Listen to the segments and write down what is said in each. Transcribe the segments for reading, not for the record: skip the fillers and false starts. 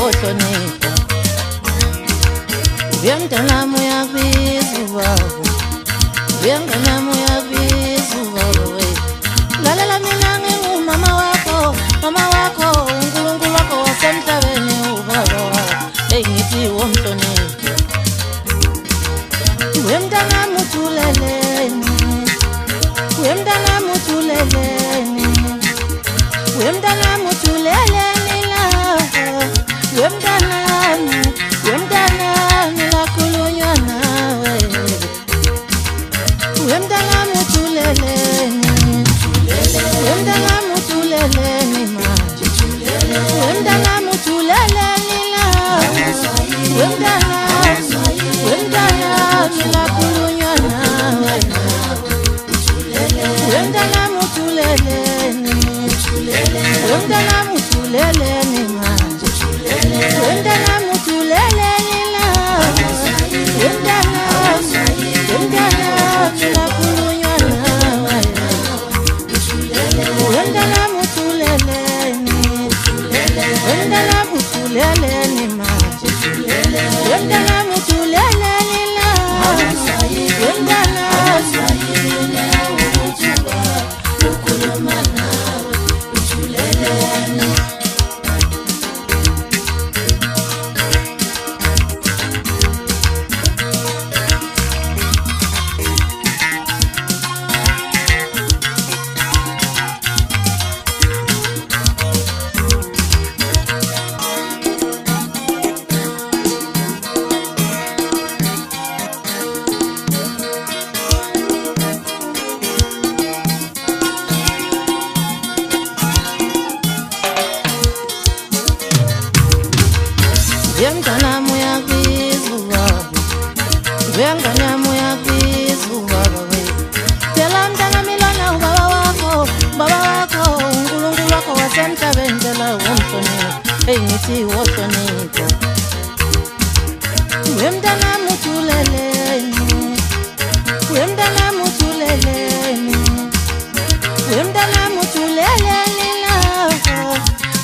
wohlonipha Uyamntanami uyabiza ubaba Uyamntanami uyabiza ubaba we Lalela mina ngingumama wakho uNkulunkulu wakho wasemhlabeni ubaba wakho engithi womhlonipha Uyamntanami uthuleleni Uyamntanami uthuleleni Uyamntanami uthuleleni la Uyamntanami lakhulunywa nawe Uyamntanami uthuleleni Uyamntanami uthuleleni manje Uyamntanami uthuleleni la Uyamntanami lakhulunywa nawe Uyamntanami uthuleleni Uyamntanami uthuleleni manje Uyamntanami uthuleleni la Uyamntanami lakhulunywa nawe Uyamntanami uthuleleni Uyamntanami uthuleleni manje Uyamntanami uthuleleni la Uyamntanami uyabiza ubaba Uyamntanami uyabiza ubaba we Tela mntanami lona ubaba wakho uNkulunkulu wakho wasemhlabeni tela womhlonipha engithi wohlonipha Uyamntanami uthuleleni Uyamntanami uthuleleni Uyamntanami uthuleleni la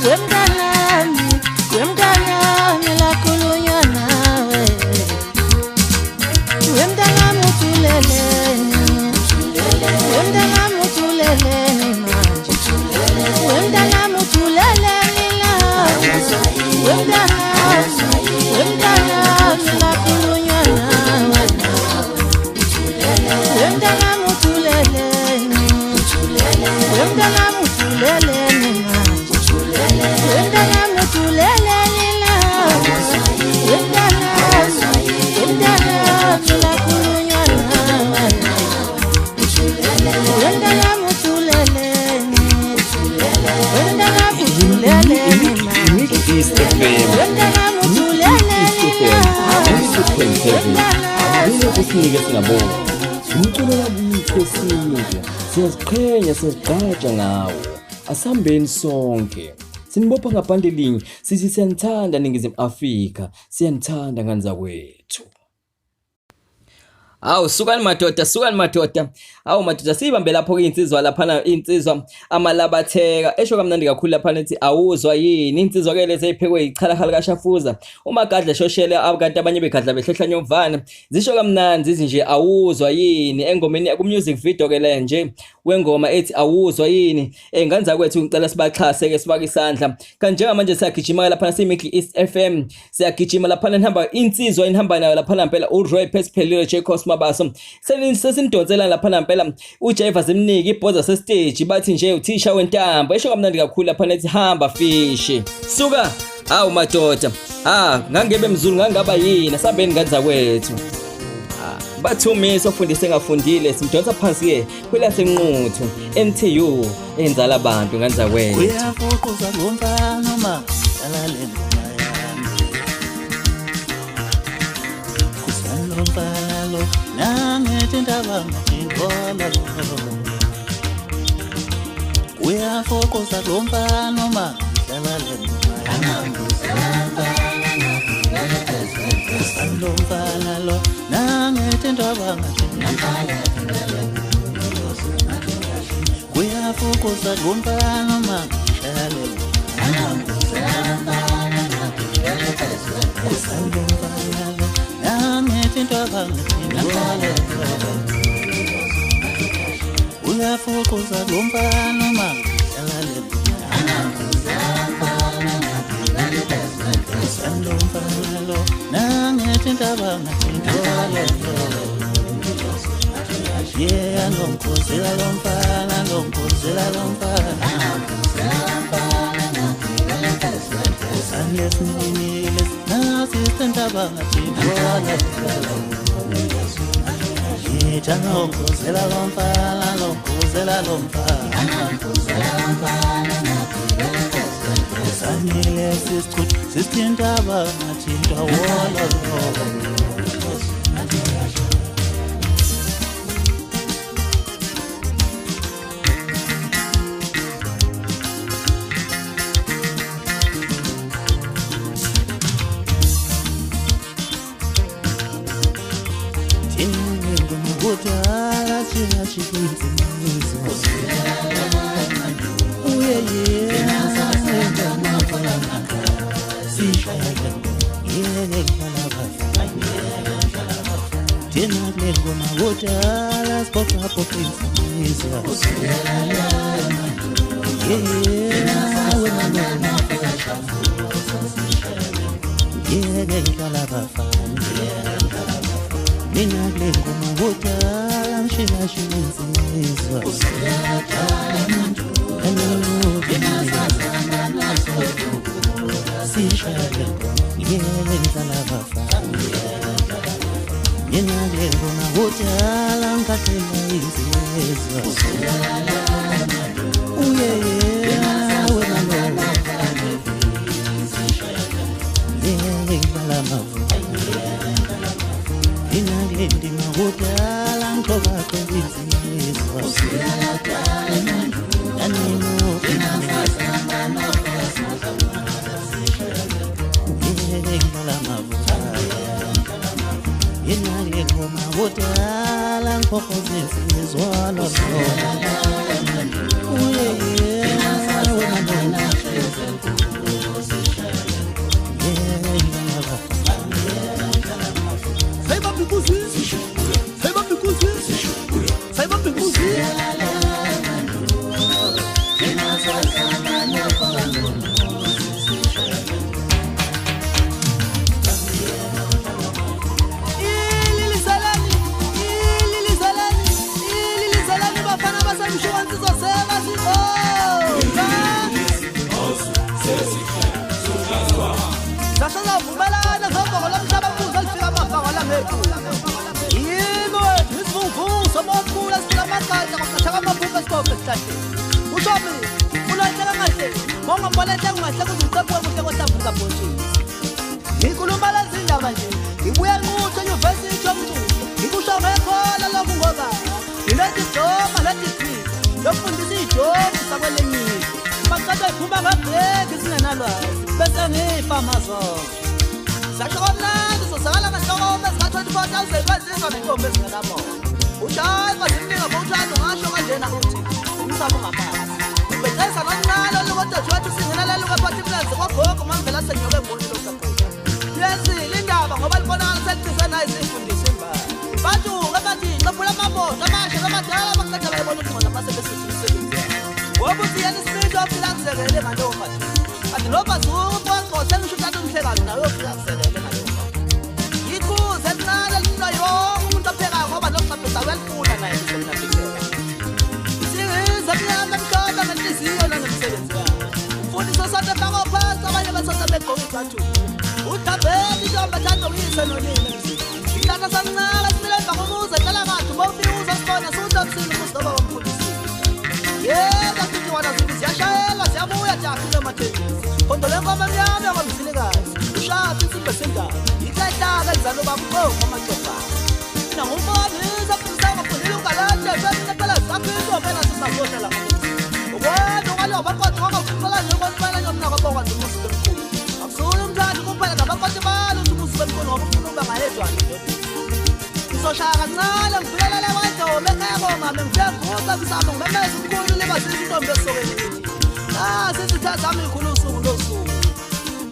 Uyamntanami lakhulunywa nawe Uyamntanami uthuleleni Uyamntanami uthuleleni manje Uyamntanami uthuleleni la Uyamntanami lakhulunywa nawe Uyamntanami uthuleleni Uyamntanami uthuleleni manje Uyamntanami uthuleleni la Uyamntanami lakhulunywa nawe Uyamntanami uthuleleni Uyamntanami uthuleleni manje Uyamntanami uthuleleni la Umculo wakho esinye siyaziqhenya sizigqaja ngawo asihambeni sonke sinibopha ngaphandle linye sithi siyanithanda Ningizimu Afrika siyanithanda nganza kwethu Awu sukani madoda awu madoda sibambe lapho ke insizwa lapha insizwa amalabatheka esho kamnandi kakhulu lapha nethi awuzwa yini insizwa ke lezi ephekwe ichala khala kaShafuza umagadla shoshele abakanti abanye begadla behlehlanya nyovana zisho kamnandi izinje awuzwa yini engomeni ku music video ke le nje wengoma ethi awuzwa yini nganza kwethu ngicela sibaxhase ke sibake isandla kanje manje siyagijima lapha naseMiddle East FM siyagijima lapha nihamba insizwa inihamba nayo lapha nampela uRoy Pesiphelile Jacobs Mabaso sesinidonsela lapha nampela uJaiva Zimniki ibhoza sestage bathi nje uthisha wentambo esho kamnandi kakhulu lapha nethi hamba fishi suka awu madoda ngangebe mzulu ngangaba yini asambeni nganza kwethu bathumisa ofundise ngafundile simdonsa phansi ke kwela senquthu NTU enzala abantu nganza kwethu uyafokuza ngomfana ma yalaleni kusalo nangethi ndaba ngikhola uyafokuza ngomfana ma yalaleni Salomfana lo nangethi ndaba kuyafukuza ngomfana ma yalaleni uyafukuza lo mfana mangidlala le sando mfana lo nangethi indaba ngathintwala yeah ngomkhuzela lo mfana sanlesinile nasi indaba ngathintwala ngomkhuzela lo mfana sanile sisindaba ngathintwala kudala siyashikizimizo thina kule ngoma kudala siphophaphophizimizo mina kule ngoma kudala ngishiyashiyizimizwa sishaya ngiyengidlala bafana mina kule ngoma kudala ngikhathela izimizwa ngiyengidlala bafana inaglendi magudala ngixoxa izizwa animo ngiyengidlala mavukala inaglendi magudala ngixoxa izizwa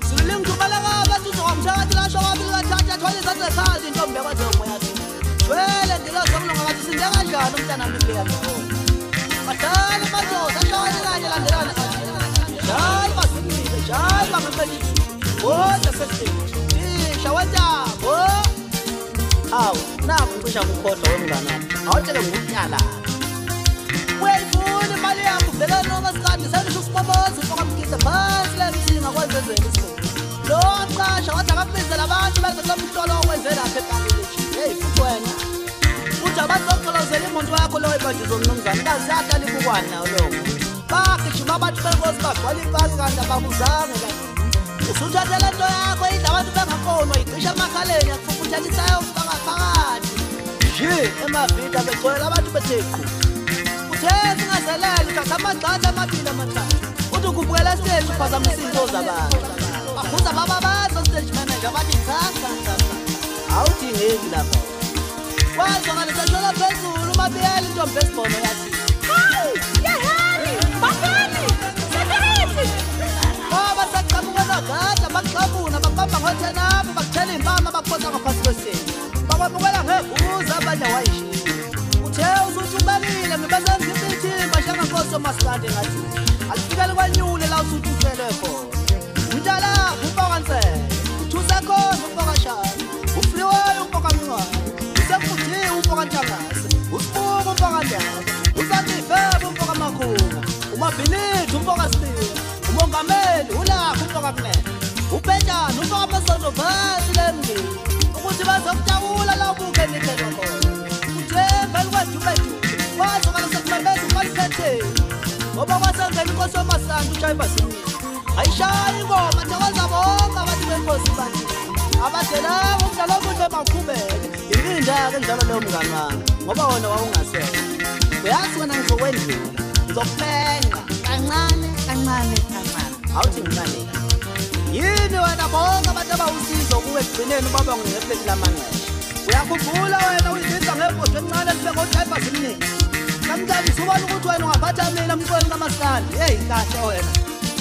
Silingumala ngabantu uzomthatha lasho wabili kathatha athwale izandla ekhaya intombi yakwaZomoya. uzinze kanjani umntana mibheka ngawona badala madoda ashayane kanye landelana jalo basimile jalo bangaqedile kodwa sesifike shawatabo awu nakho cisha ukukhohlwa wemngane awutshele ngokutyala wayifuna imali yakho ubheka noma sikade senisho usiboboza ufokamkisa phansi lemthinga kwenzenzela isiko lo aqasha wathi akabizela abantu bezomhlolo okwenzela lapha eBhangile hey futhi wena uthi abazoqolozela imoto yakho lo ibanje zomnumzane kaziyahlala ibukwana nawo lo bagijima abantu benkosi bagcwala ipaki kanti ababuzanga la usuthathela into yakho yidla abantu bengakonwa yicisha emakhaleni yakufufuthelisa ufaka phakathi nje emavita begcwele abantu betheqhu uthe singazelele uthatha amagxatha amabili amathathu uthi ukubukela stage uphazamisa izinto zabantu babuza bababazo stage manager bathi cha awuthi ngeki lapha wazongana sashola phezulu umabiyeli intombi esibhono yathi hayi yehani bafani sekereti baba saqhamuka nagada baqhabuna babamba ngothenapho bakuthela impama bakhoza ngaphansi kwesini bakwamukela ngevuza abanye wayishiya uthe uzuthi ubekile ngibesenza imithimba njengenkosi yomasikandi ngathi alifikele kwanyule la usuthi utshelwe khona umntala umpakansele uthusa khona umpakashaya ufriweyo umpakamncwane usefuthiwe umpakantangase usibuka umpakandaba usandifebe umpakamakhunga umabhilithi umpakasibiya umongameli ulakho umpakakunene upetshana umpakamasonto phasi lemndeni ukuthi bazokutawula la ubuke nithelwa khona uthembele kwedubedube wazokala sekumebeza umaliphetheyo ngoba kwasengena inkosi yomasandi ujayiva simile ayishaya ingoma njengoza bonke abantu benkosi banje abadelayo umdlalo omuhle maqhubeke ilinda-ke njalo leyo mngane wami ngoba wona wawungasekho uyazi wena ngizokwendlula ngizokuphenqa kancane kancane kancane awuthi ngicalela yini wena bonke abantu abawusizo kuwe ekugcineni ubaba ngepleti lamanxesha uyakhumbula wena uyidinza ngefoto encane libengojayiva simningi namhlanje usubona ukuthi wena ungaphatha mina msweni kamasikandi heyi kahle wena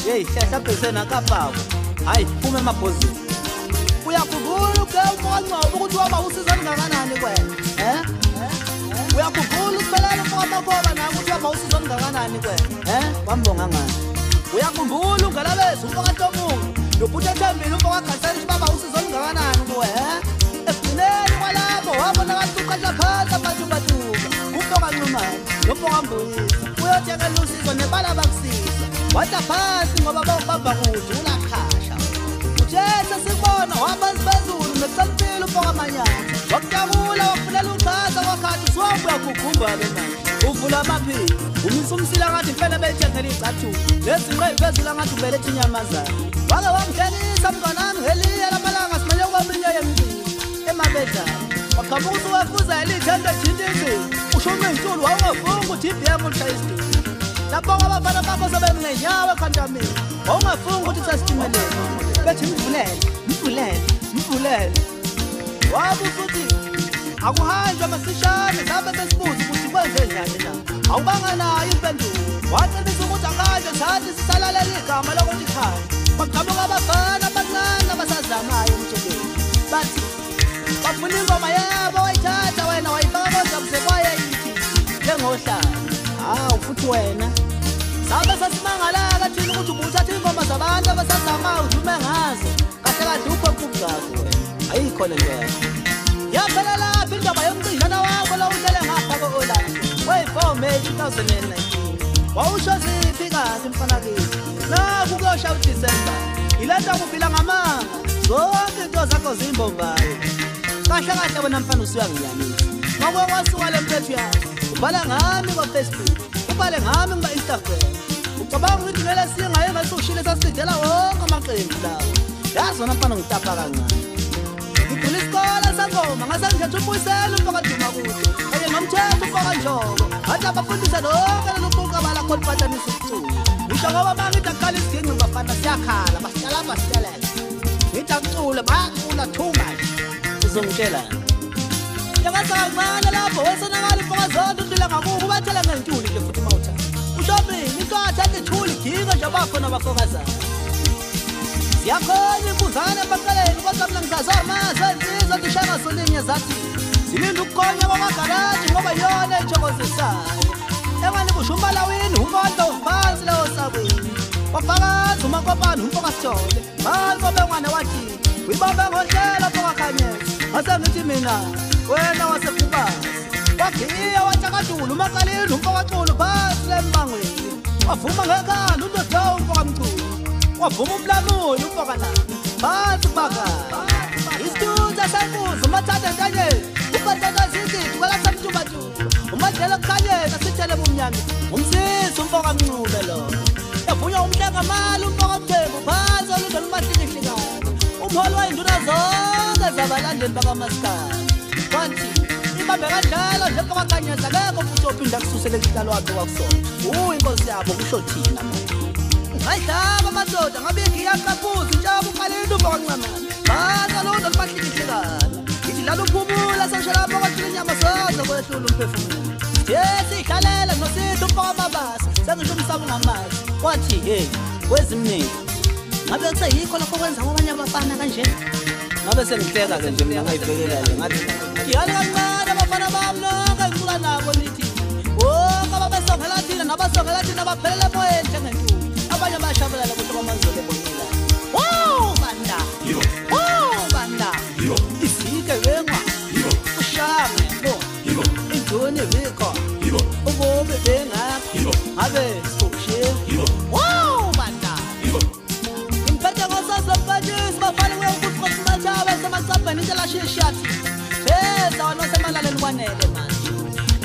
yeyi hlehla bhesena kapako hayi phume emabhozini uyakhumbula ukeumoncaba ukuthi waba usiza lingakanani kwena uyakhumbula ukuphelela umfokamakoba naye ukuthi waba usiza lingakanani kwena wambonga ngani uyakhumbula ungalabeza umfokatomunga nobhuthethembile umfokagansela ukuthi baba usiza lingakanani kuwe ekugcineni kwalapho wabona katuqasha phansi abathubatuka umfokanxumane nomfokambuyisa uyothekela usizo nebala bakusiza wata phansi ngoba bawubamba kude ulakhasha uthethe sikubona waphansi phezulu nekusalipile umfokamanyana wakutakula wakufulela uchaza kwakhathi usuwabuya kugumba-ke manje uvula amaphini umisa umsila ngathi mfene beyithengela iy'cathulo lezinqe ey'phezulu angathi ubeletha inyamazana wake wangingenisa mnganami ngeliye lamalanga simele kwaminye yemcini emabedlana waqhamuka usuwefuza elithende jintizini ushume iy'ntulu wawungafunga ukuthi ibm ulishayisini lapho abafana bakho sebemngenyawo ekhantamini wawungafunga ukuthi sesitimeleni bethi mvulele waba usuthi akuhanjwa masishane sabe sesibuza ukuthi kwenze njani na awubanga nayo impendulo wacebisa ukuthi akanje sathi sisalalele igama lokuthi khaya baqhamuka abafana abancane abasazamayo emtshekeni bathi bafuna ingoma yabo wayithatha wena wayifaka kodabuse kwaye yithi njengohlala hawu futhi wena sabe sasimangala thina ukuthi ubuthatha ingoma zabantu abasazamayo udume ngazo kahle kahle uphekubuzakho wena ayikho le nto yakho yaphela lapha indaba yomcinjana wakho la uhlele ngapha ko-Orlando wey-4 May 2019 wawusho ziphi kahle mfanakisi naku kuyosha uDisemba ile nto kuphila ngamanga zonke into zakho zimbombayo kahle kahle wena mfana usuyangiyanisa ngoba kwasuka le mphethu yakho ubhala ngami kwa-Facebook ubhale ngami kuba-Instagram ucabanga ukuthi ngele singaye ngasushile sasidela wonke amaqembu lawo yazi wena mfana ngitapha kancane ngigcina isikole sangoma ngase ngithetha umbuyisela umfakaduma kude kanye nomthetho umfakanjoko ngathi abafundise lonke lelumbuqabala khona upatanisa ukucula ngisho ngoba uma ngithi aqala isiginci bafana siyakhala basitelela ngithi akucule bacula too much uzongitshelani njengathi kancane lapho wesonakala imfakazonke udlula ngakubo ubathele ngentuli nje futhi mawuthanda ushobini into athatha ithuli giga nje bakhona abafokazana siyakhona imbuzane emaqaleni kodwa mina ngisazamazi ensizwa ndishanga solinye zathi silinda ukugonya kwamagaraji ngoba yona ethokozisayo engani kusho umalawini umoto phansi leyo sabini wafakaza umakopani umfoka sithole phansi obengwane wathi uyibambe ngotshela mfoka khanyezi ase ngithi mina wena wasekubazi wagiya wathakadula umakalini umfoka xulu phansi lembangweni wavuma ngekhanda uNdodo umfoka mchulu wavuma umlamuli umfoka nami phansi kubakala isithuza sembuzi umathatha entanyeni upatata zizithi kwelasamtubatuba umadlela kukhanyeza sithele bumnyami umsisi umfoka mncube lo yavunywa umhlengamali umfoka mthembu phansi oludo lumahlikihlikayo umholi wayinduna zonke zabalandeli bakamaskadi kwathi ibambe kanjalo nje mfoka khanyeza ngeke futhi ophinda kususele kuhlalo wakhe wakusona inkosi yabo kusho thina ngayidlaba amadoda ngabe ngiyaqaphuza njalo uqalile umfoka ncamani phansi oludo lumahlikihlikayo ithi lalo uphumula sashalapha kwathi inyama sozo kwehlula umphefumulo sihlalela nosithi umfoka mabasa sengisho umsamo ngamazi kwathi hey wezimnini ngabe kuseyikho lapho kwenza abanye abafana kanje ngabe sengihleka-ke nje mina ngayibhekela-le ngathi ngiyale kancane abafana bami lonke ngicula nabo nithi wonke ababesongela thina nabasongela thina baphelele emoyeni njengentuli abanye bayashabelela kuhle kwamanzolo ebonile banda banda isike wengwa ushame bo induni wikho ubobe bengakho ngabe sikushiye banda impetha ngosazobhajisi bafana uyokuthosimachaba semasabheni indlela shishati pheza wanosemalalen kwanele manje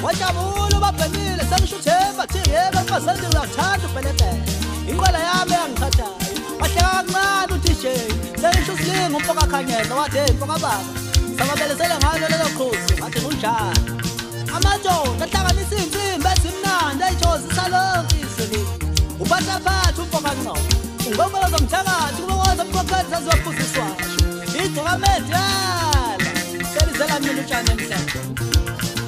wajabula ubabhenile sengisho uthemba thi yebo mfazane uyathanda ubheletele inqwela yami engithathayo wahleka kancane uDJ sengisho usilinga umfoka khanyeza wathi hey mfoka baba sababelesele ngalo lelo khosi ngathi kunjani amadoda ahlanganisa insimbi ezimnandi ayithozisa lonke iseli uphathaphatha umfoka ncoko ungombola zomthakathi kubokoza mkhokheli zaziwaphuziswa igqokamedi yala selizela mina utshani emhlanje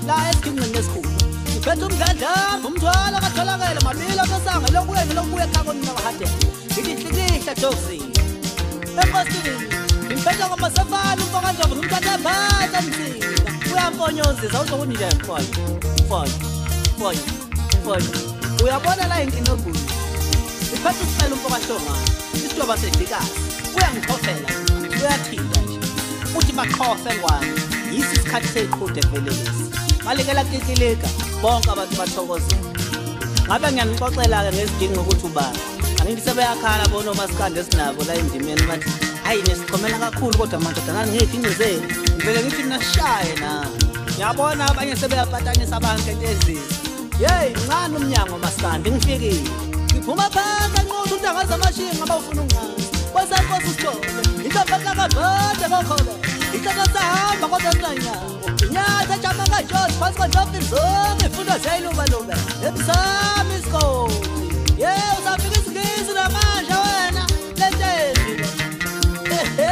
la esikhinqini lesikhulu ngiphethe umdladlamba umthwalo katholakele mabili akasanga lokubuya ekhakoni nabahadela ngidihlikihla jokesini enkosini ngiphethe ngomasafana umfoka njobo ngimthathaphatha mzila uyamfonyozisa uzokunile mfonyo uyabona la inkinga enkulu ngiphethe ukucela umfoka hlongana isitoba sedikazi uyangikhokhela uyathinta nje uthi baqhose ngwane yisi isikhathi seyiqhude velelesi ngalekela kitilika bonke abantu bathokozela ngabe ngiyanixoxela-ke ngezidingo ukuthi ubani angithi sebeyakhala bona omasikandi esinabo la endimeni bathi hayi nesichomela kakhulu kodwa madodana ngey'dingo zenu ngivele ngithi nashaye na ngiyabona abanye sebeyapatanisa abantu ento ezini yeyi mncane umnyango masikandi ngifikile ngiphuma phansi anqutha ukuthi angazamashinga ngaba ufuna ungazi kwesenkosi usithole ikaphatla kabhade kokhole ihloko sahamba kodwa sinanyawo inyatha ejama ngajosi phansi kwanjofini zonke ifunda ziyayilubalube ebusami isikoti uzafika isingisi namanje wena lentezile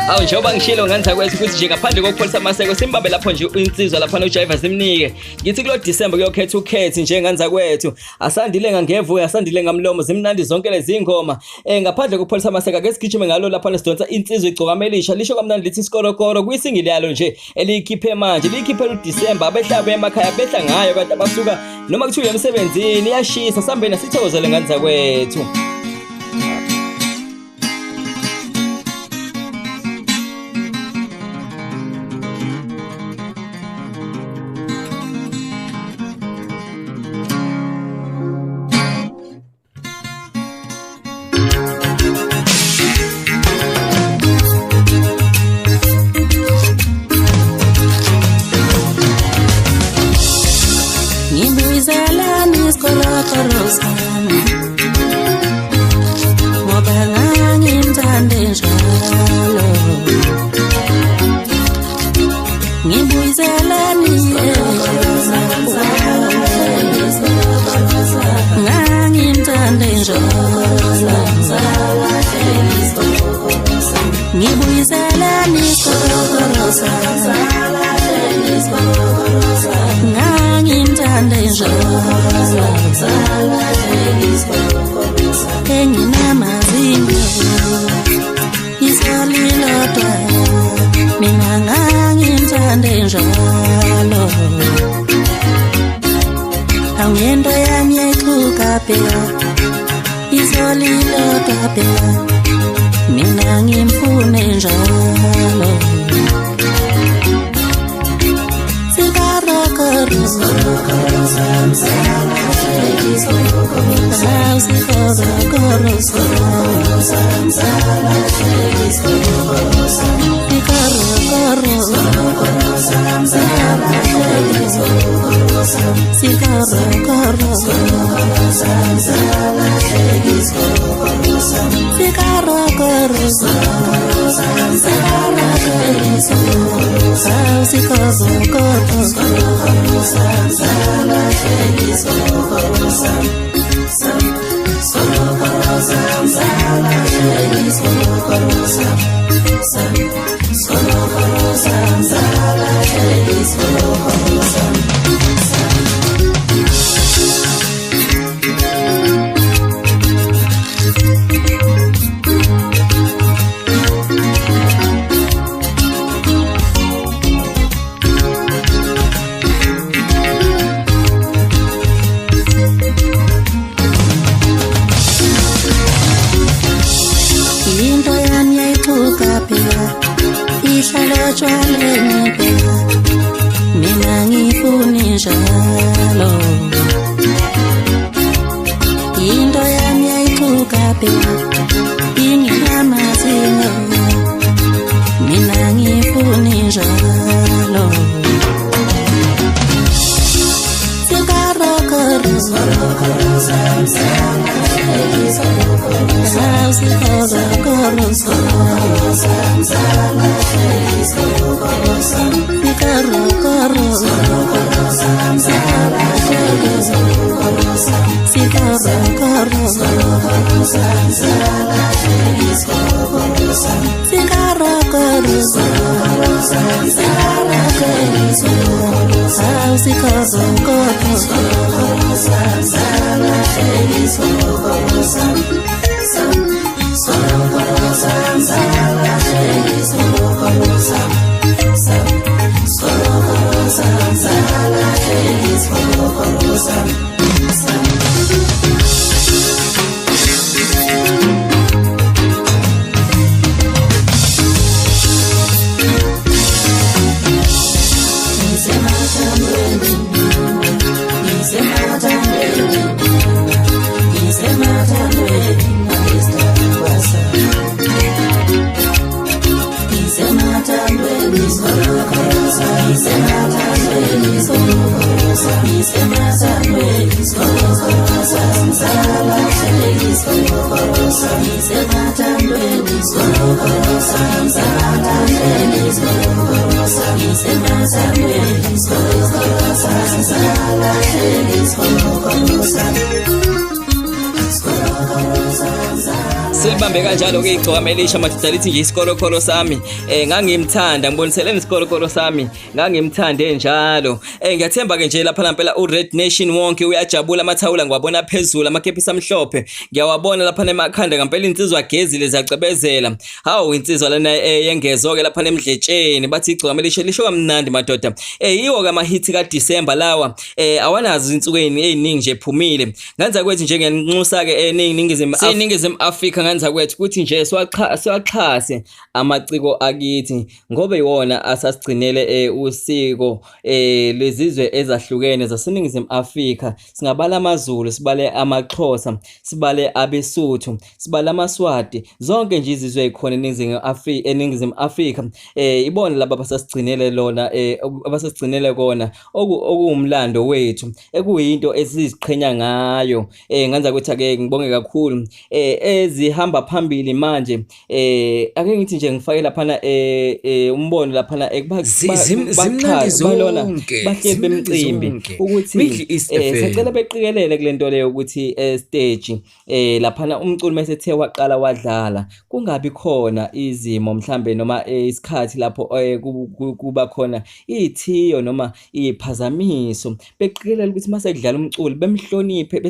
awu njengoba ngishilo nganza kwethu ukuthi nje ngaphandle kokupholisa amaseko simbambe lapho nje insizwa lapha noJaiva simnike ngithi kulo December kuyokhetha ukhethi nje nganza kwethu asandile ngangevuya asandile ngamlomo zimnandi zonke lezi ngoma ngaphandle kokupholisa amaseko ake sigijime ngalo lapha nesidonsa insizwa igcokamelisha lisho kamnandi lithi isikorokoro kuyisingile yalo nje elikhiphe manje likhiphe uDecember abehlabe emakhaya behla ngayo kanti abasuka noma kuthiwa emsebenzini iyashisa sambeni sithokozele nganza kwethu Mina ngangimthanda ngithande njalo Angento yami yayixuka phela izolilodwa phela mina ngimfune njalo Sikarokoro Samsala Sikarokoro Samsala mina ngifune njalo into yami yayixuka phela ingamazinyo mina ngifune njalo Sikarokoro Samsala Silibambe kanjalo ke igcokama elisha madoda lithi nje isikolokolo sami ngangimthanda ngibonisele isikolokolo sami ngangimthande njalo ngiyathemba ke nje lapha lampela uRed Nation wonke uyajabula amathawula ngiwabona phezulu amakepisi amhlophe ngiyawabona lapha emakhanda ngempela insizwa gezile zacebezela hawo insizwa lana yengezo ke lapha emdletsheni bathi igcokama elisha lisho kamnandi madoda yiwo ke ama-hit ka December lawa awanazo insukwini eziningi nje ephumile nganza kwethi nje ngenxusa ke eningizimu Afrika nganza kwethu ukuthi nje siwaxhase amaciko akithi ngoba iwona asasigcinele usiko lezizwe ezahlukene zaseningizimu Afrika singabala amaZulu sibale amaXhosa sibale abeSuthu sibale amaSwati zonke nje izizwe ezikhona eningizimu Afrika ibona laba abasasigcinele lona abasasigcinele kona okuwumlando wethu ekuyinto esiziqhenya ngayo nganza ukuthi ake ngibonge kakhulu ezihamba phambili manje ake ngithi nje ngifake lapha umbono lapha zimnandi zonke bahleli bemcimbi ukuthi sicela beqikelele kulento leyo ukuthi stage lapha umculo mesethe waqala wadlala kungabi khona izimo mhlambe noma isikhathi lapho kuba khona ithiyo noma iphazamiso beqikelele ukuthi mase kudlala umculo besihloniphe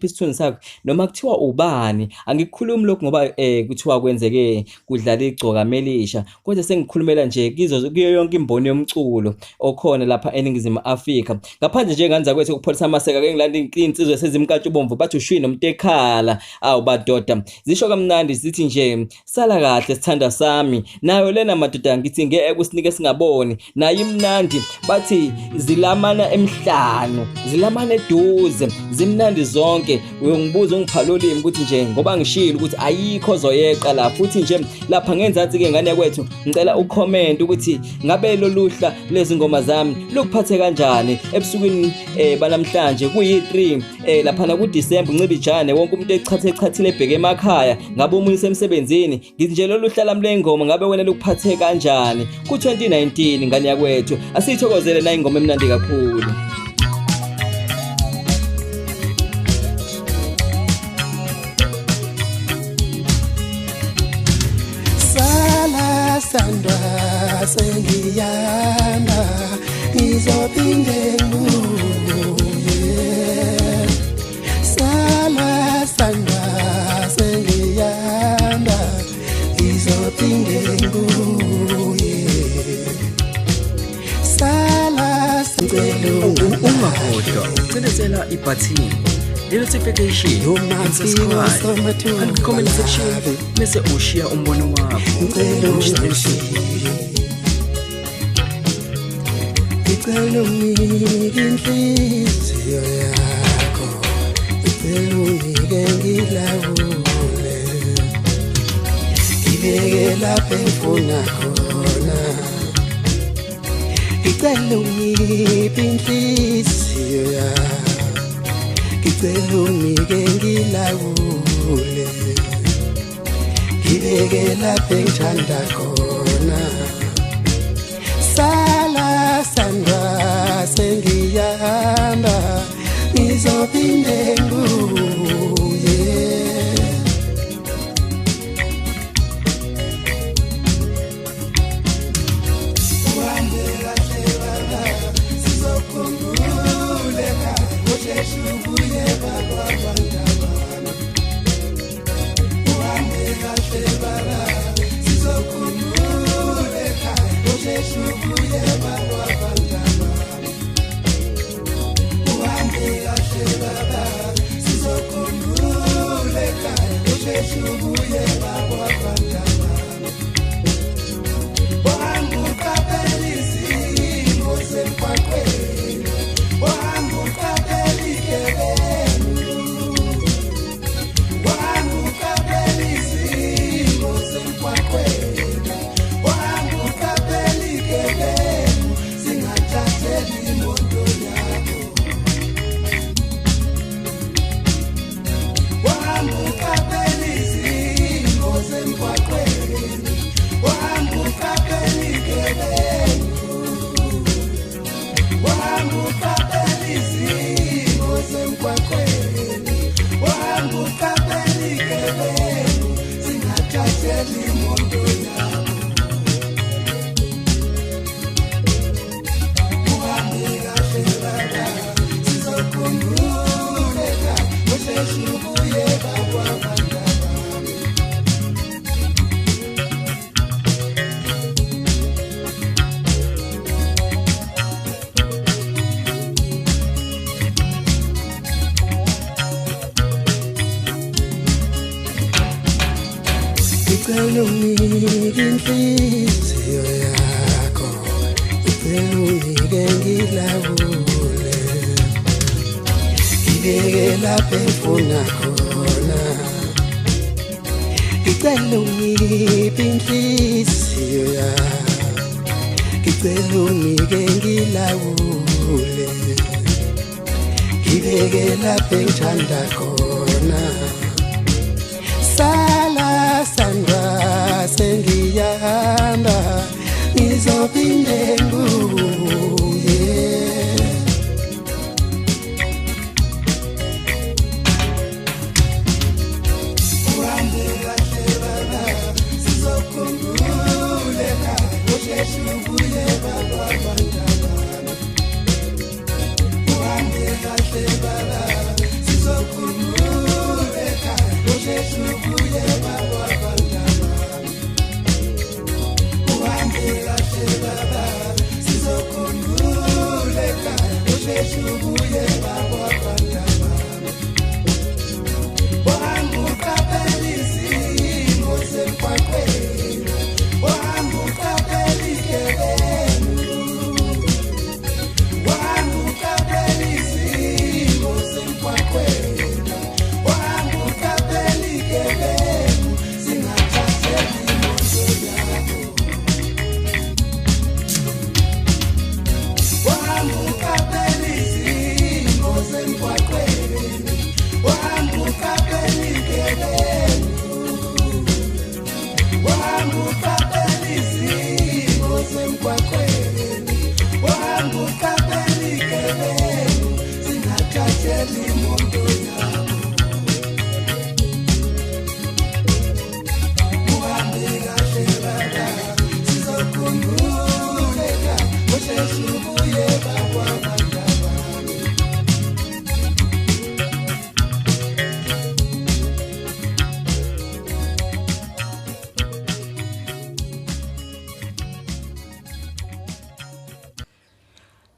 isithunzi sakhe noma kuthiwa ubani. Angikukhulumi lokho ngoba kuthiwa kwenzeke kudlala igcoka melisha, kodwa sengikhulumela nje kuyo yonke imboni yomculo okhona lapha eNingizimu Afrika. Ngaphandle nje nganza kwethu ukupholisa amaseka ke ngilanda insizwe sezimkatshubomvu bathi ushwi nomtekhala. Awu badoda zisho kamnandi zithi nje sala kahle sithanda sami, nayo lena madoda ngithi ngeke kusinike singaboni, nayo imnandi bathi zilamana emhlanu zilamana eduze zimnandi zonke. Uyongibuza ungiphalolimi ukuthi nje ngoba ngishilo ukuthi ayikho zoyeqa la, futhi nje lapha ngenzansi ke ngane kwethu ngicela ucomment ukuthi ngabe loluhla lezi ngoma zami lokuphathe kanjani ebusukwini banamhlanje kuyi3 lapha na ku December ncibijane wonke umuntu echathile ebheke emakhaya, ngabe umunye emsebenzini. Ngithi nje loluhla lami lengoma ngabe wena lokuphathe kanjani ku 2019 ngane yakwethu. Asithokozele na ingoma emnandi kakhulu. Sandra sengiyanda izophinde ngibuye. Sala Sandra sengiyanda izophinde ngibuye. Sala Ungakhohlwa ukucindezela ibhathini le-notification and subscribe and comment section bese ushiya umbono wakho. Ngicela unginike inhliziyo yakho, ngicela unginike ngilawule, ngibeke lapha engifuna khona. Ngicela unginike inhliziyo yakho, ngicela unginike ngilawule, ngibeke lapha engithanda khona. Sala Sandra sengiyanda ngizophinde ngibuye. Uhambe kahle baba sizokhululeka, usheshe ubuye baba bandabana. Uhambe kahle baba sizokhululeka, usheshe ubuye baba bandabana. Uhambe kahle baba sizokhululeka, usheshe ubuye baba bandabana. Uhambuka belizimo zemgwaqweni, uhambuka belikebenu, uhambuka belizimo zemgwaqweni, uhambuka belikebenu, singathatheli imoto yakho. Uhambuka belizimo zemgwaqweni, uhambuka belikebenu, uhambuka belizimo zemgwaqweni, uhambuka belikebenu, singathatheli imoto yakho. Uhambe kahle baba sizokhululeka, usheshe ubuye baba bandabana. Ngicela unginike inhliziyo yakho, ngicela unginike ngilawule, ngibeke lapha engifuna khona. Ngicela unginike inhliziyo yakho, ngicela unginike ngilawule, ngibeke lapha engithanda khona. Sala Sandra sengiyanda ngizophinde ngibuye. Uhambe kahle baba sizokhululeka, usheshe ubuye baba bandabana. Uhambe kahle baba sizokhululeka,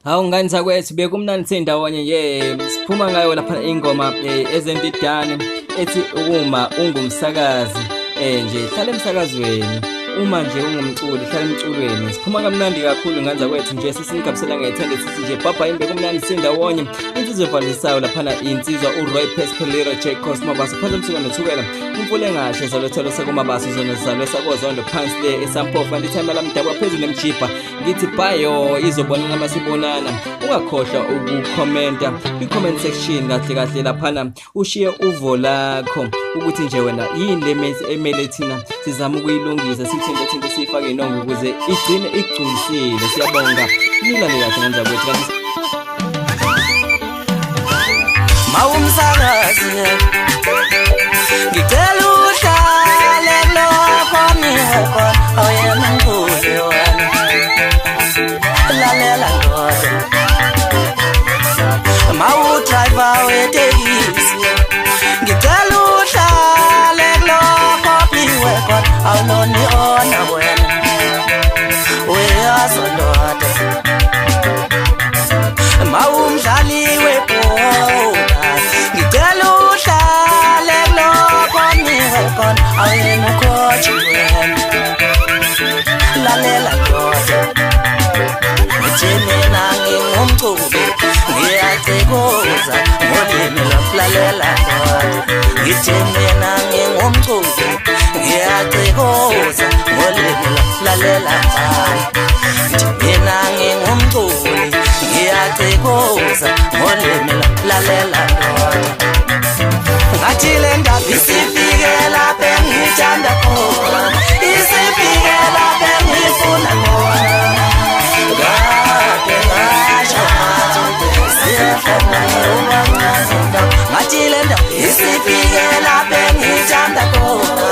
Hawu ngani zakwethu bekumnandi sindawonye siphuma ngayo lapha ingoma ezendidane ethi uma ungumsakazi nje hlala emsakazweni uma nje ungumculi hlala emculweni siphuma kamnandi kakhulu ngani zakwethu nje sisinigabisela ngethende sithi nje baba imbe kumnandi sindawonye insizwe evalisayo lapha insizwa uRoy Pescalero J Cosmo base phansi umsuka nothukela umfule ngashe zalothelo sekumabasi zona zizalwe sakozondo phansi le esampofa ndithemba lamdaba phezulu emjipa ngithi bayo izobonana masibonana ungakhohlwa ukukhomenta kwi-comment section kahle kahle lapha ushiye uvo lakho ukuthi nje wena yini le emele thina sizama ukuyilungisa sithinta sifake inongo ukuze igcine igculisile siyabonga nilale kahle ngenza kwethu mawumsakazi ngicela uhlale lokho ngihekho awuyena ngule wena lalela ndoda mawudriver wetekisi ngicela uhlale lokho ngihekho awunoniona wena uyazo ndoda mawumdlali webhola ngicela uhlale lokho ngihekho awuyena ucoach wena lalela ndoda Mina ngingumculi ngiyacikoza ngolimi lomlalela ngithi mina ngingumculi ngiyacikoza ngolimi lomlalela ngithi mina ngingumculi ngiyacikoza ngolimi lomlalela ngathi le ndaba isifike lapha engithanda khona isifike lapha engifuna khona Matilenda isifikela bengithanda khona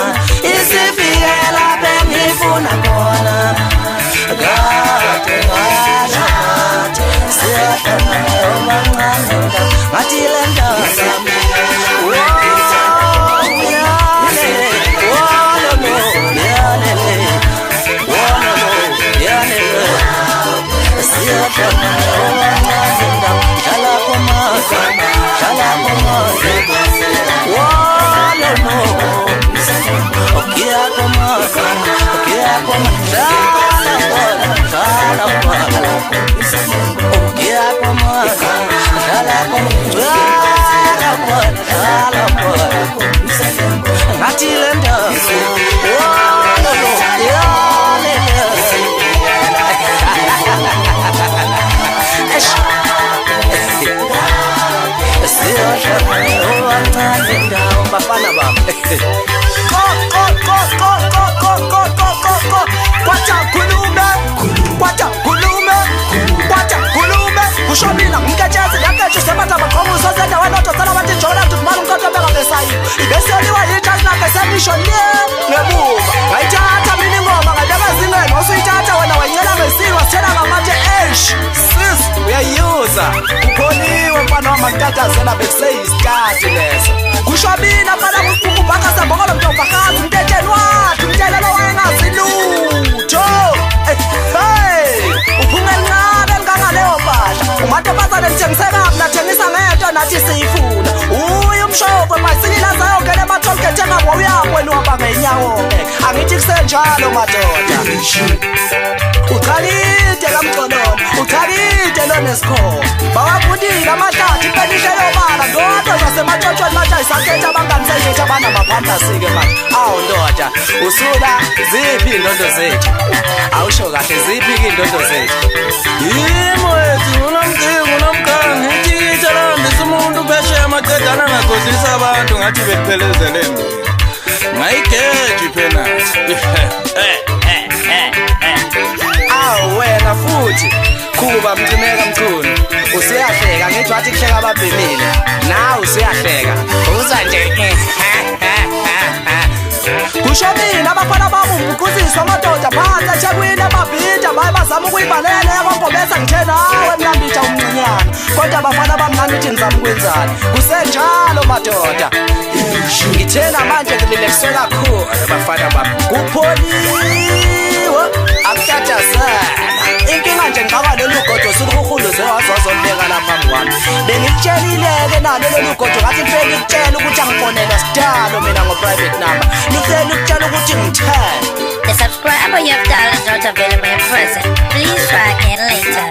isifikela bengifuna khona kade ngathi siyafana omancane Matilenda bafana bami kwachakhulume kusho mina ngiketsheze yaketshe sebatha baqhomuso sendaweni odosela bathi jona tukumala umkhoto beka besayi ibeseliwa yijazi lakhe selisho le ngebuba ngayithatha mina ingoma ngayibeka zingeni wasuyithatha wena wayincela ngesilwa sithela ngamanje sis uyayuza kukholiwe mfana wamantatazela bekuseyisikhathi leso kusho mina mfana ukubhaka sembokolo mntu obhakazi umtetsheni wakhe umtelelo wayengasilutho uphunga elincane elingangaleyo mpahla umatopazane nithengiseka nathengisa ngento nathi siyifuna uye umshophe mayisilila zayongena ematolgate engabo uyakweni wamba ngenyawo-ke angithi kusenjalo madoda uchalide kamcololo uchalide lonesikhomo bawafundile amahlathi ipenishe yobala ndoda zasematshotshweni matshayisakhetha abanganisenjithi abanamaphantasike manje awu ndoda usula ziphi iy'ndondo zethu awusho kahle ziphi-ke iy'ndondo zethu yimo wethu unomcingo unomkhanga ngititha lahambisa umuntu phesheya amacedana angakhohlisa abantu ngathi bekuphelezele mbi ngayigeji phenathi awu wena futhi kuba mcimeka mchunu usiyahleka ngithi wathi kuhleka ababhemile nawe usiyahleka uza nje kusho mina abafana bami umbukhuziswa amadoda phansi ethekwini emabhida baye bazama ukuyibalela yakwangobesa ngithe nawe mnambitha umncinyana kodwa abafana bami nanithi nizama ukwenzani kusenjalo madoda ngithe namanje ngililekiswe kakhulu abafana bami kupholiwe akutatazana inkinga nje ngicaba lolu godo sulukuhuluze wami. Bengikutshelile-ke nalo lolu godo ngathi ngifike ngikutshela ukuthi angifonelwa sidalo mina ngo-private number. Ngifike ngikutshela ukuthi ngithele. The subscriber you have dialed is not available at present. Please try again later.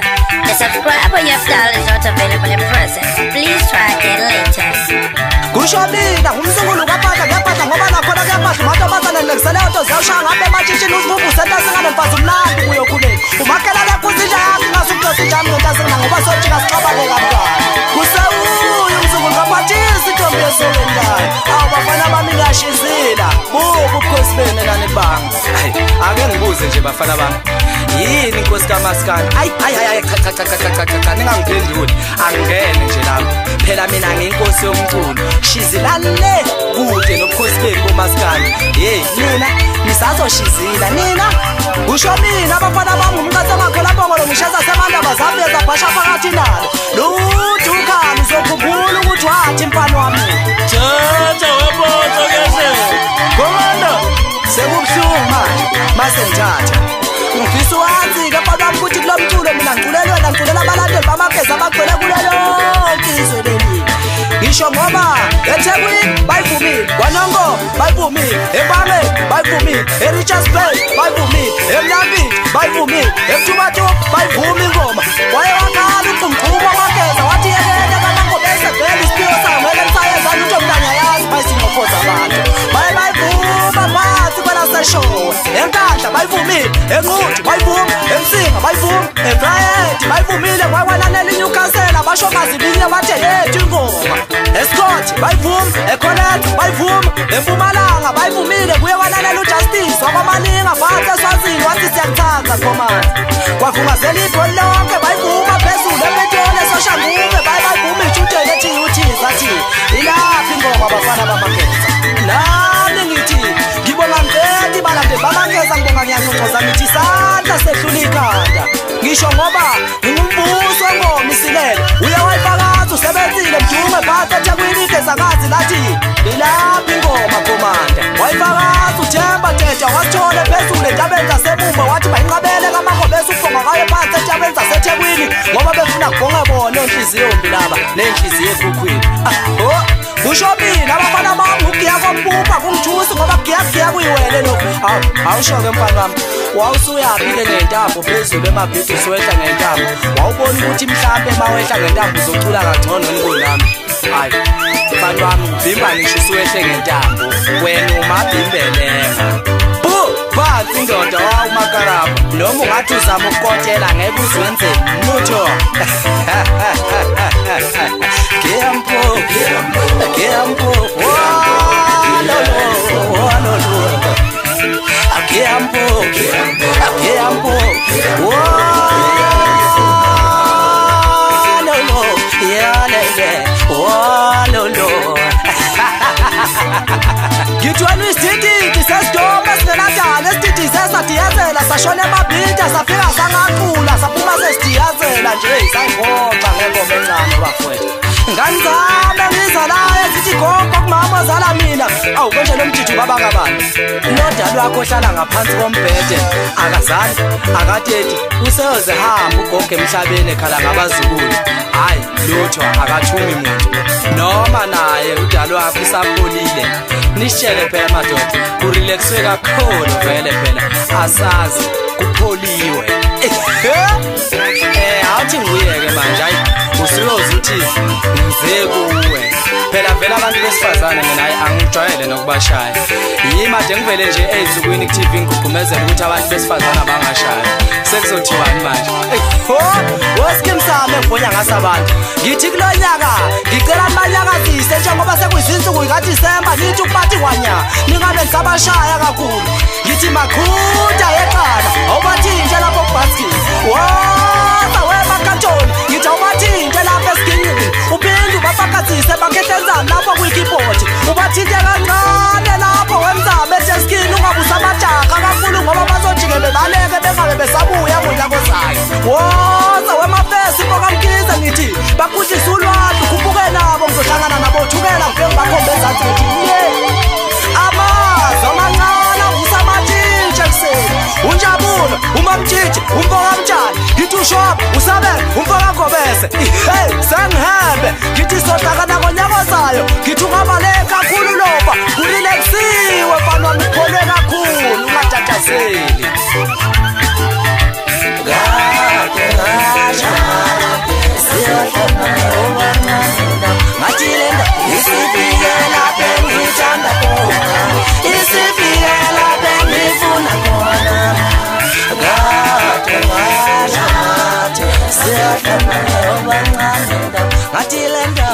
The subscriber you have dialed is not available at present. Please try again later. Kusho mina ngumsungulu kapata ngiyapata ngoba nakhona kuyapata umatomazana nilekiseleyo ziyawushaya ngabe ematshitshini uzibubu sentasingane mfazi mnandi kuyo khuleni. Umakela lekusitsha yami ngasukutositsha yami ngentasingana ngoba sojika sixabane kamkani. Kusewuyo umsungulu kapatisi intombi yesokendani. Awu bafana bami ngiyashizila. Bubu ubukhosi bene nani banga. Ake ngibuze nje bafana bami. Yini inkosi kaMaskandi? Hayi cha ningangiphenduli. Angene nje lapho. Phela mina ngiyinkosi yomculo. Shizilane kude nobukhosi benu boMaskandi. Hey mina nisazoshizila nina. Usho mina abafana bami umkhathi amakhola bongolo ngisheza semandaba zami ezabhasha phakathi nalo. Luthi ukhani uzokhumbula ukuthi wathi mfana wami. Tjhatjha webotho keshe. Komanda sekubuhlungu mase ngithatha. Ngifisa wazi ke baba ukuthi kulo mculo mina ngiculela abalandeli bamageza abagcwele kulelo izwe leli. Ngisho ngoba eThekwini bayivumile, kwaNongo bayivumile, eBange bayivumile, eRichards Bay bayivumile, eMlambi bayivumile, eMthubatu bayivuma ingoma. Waye wakhala uqumqhumo amageza wathi yekele kaNongo bese vele isiphiwo samele lisayenza lutho mntanya yazi bayisingophoza abantu. Bayivuma phansi kwela seshow. Enkandla bayivumile, eNquthu bayivuma, eMsinga bayivuma, eBrayedi bayivumile kwakwananela iNewcastle basho kazilinye bathe yethu ingoma. Escott bayivuma, eConnect bayivuma, eMpumalanga bayivumile kuye wananela uJustice wakwamaninga phansi eSwazini wathi siyakuthanda komanda. Kwavungazela igoli lonke bayivuma phezulu ePetole eSoshanguve bayivuma ijutele ethi uThiza athi ilaphi ingoma abafana bamageza. Nami ngithi ngibonga ngeti balandeli bamageza ngibonga ngiyancocoza ngithi isandla sehlula ikhanda. Ngisho ngoba ngumbuso ngoma isilele uye wayifakaza usebenzile mjume phansi eThekwini igezakazi lathi ilaphi ingoma komanda. Wayifakaza uThemba Tete wasithole phezulu entabeni zaseBumba wathi bayinqabele kaMagobese ufonga kayo phansi entabeni zaseThekwini ngoba befuna kubonga bona onhliziyo mbilaba nenhliziyo ekhukhwini. Kusho mina abafana bami ugiya kompupha kungithusi ngoba giya kuyiwele lokho. Awusho-ke mfana wami wawusuyaphi-ke ngentambo phezulu emabhidi usuwehla ngentambo. Wawubona ukuthi mhlampe mawehla ngentambo uzocula kangcono kunami. Hayi mfana wami uvimba ngisho usuwehle ngentambo wena umabhimbelenga. Phansi indoda wawumakarabha noma ungathi uzama ukukotela ngeke uzwenze lutho. Kiyampo ngithwala isididi sesidoma singenadala esididi sesadiyazela sashona emabhida safika sangaqula saphuma sesidiyazela nje sangihoxa ngengoma encane bafowethu. Ngani zami engizalayo zithi gogo kumama ozala mina. Awu konje nomjiji babakabani nodala wakho ohlala ngaphansi kombhede akazali akateti useyoze hamba ugogo emhlabeni ekhala ngabazukulu. Hayi lutho akathumi muntu noma naye udala wakho usapholile. Nishele phela madoda kurelaxwe kakhulu vele phela asazi kupholiwe. Awuthi nguyeke manje hayi usuyoza uthi ngize kuwe phela vele abantu besifazane mina hayi angijwayele nokubashaya. Yima nje ngivele nje ezinsukwini ku-TV ngigqumezela ukuthi abantu besifazane abangashaya. Sekuzothiwani manje? Weskim sami engibonya ngasabantu ngithi kulo nyaka ngicela amanyakazise njengoba sekuyizinsuku zikaDisemba nithi ukubathi wanya ningabe nisabashaya kakhulu. Ngithi makhutha eqala awubathi nje lapho kubhaskini woza wemakantoni ngithi awubathi nje lapho esiginqini uphinde ubafakazise bakehlenzani lapho kwi-keyboard ubathinte kancane lapho wemzame eseskini ungabusa amajaha kakhulu ngoba bazojike bebaleke bengabe besabuya ngonyaka ozayo. Woza wemafesi pokamkize ngithi bakhuhlisa ulwazi khuphuke nabo ngizohlangana nabo thukela ngifike ngibakhombeza ngithi amazi amancane avusa amathintshe ekuseni unjabulo umamthintshe DJ umfoka mtshana ngithi ushop usabe umfoka ngobese hey sengihambe ngithi sohlakana ngonyaka ozayo ngithi ungabale kakhulu loba kurelaxiwe mfana wami uphole kakhulu ungatatazeli kade ngasha siyohlala uwancane ngathi lenda isifikela bengithanda khona isifikela bengifuna khona kade ngasha siyohlala uwancane ngathi lenda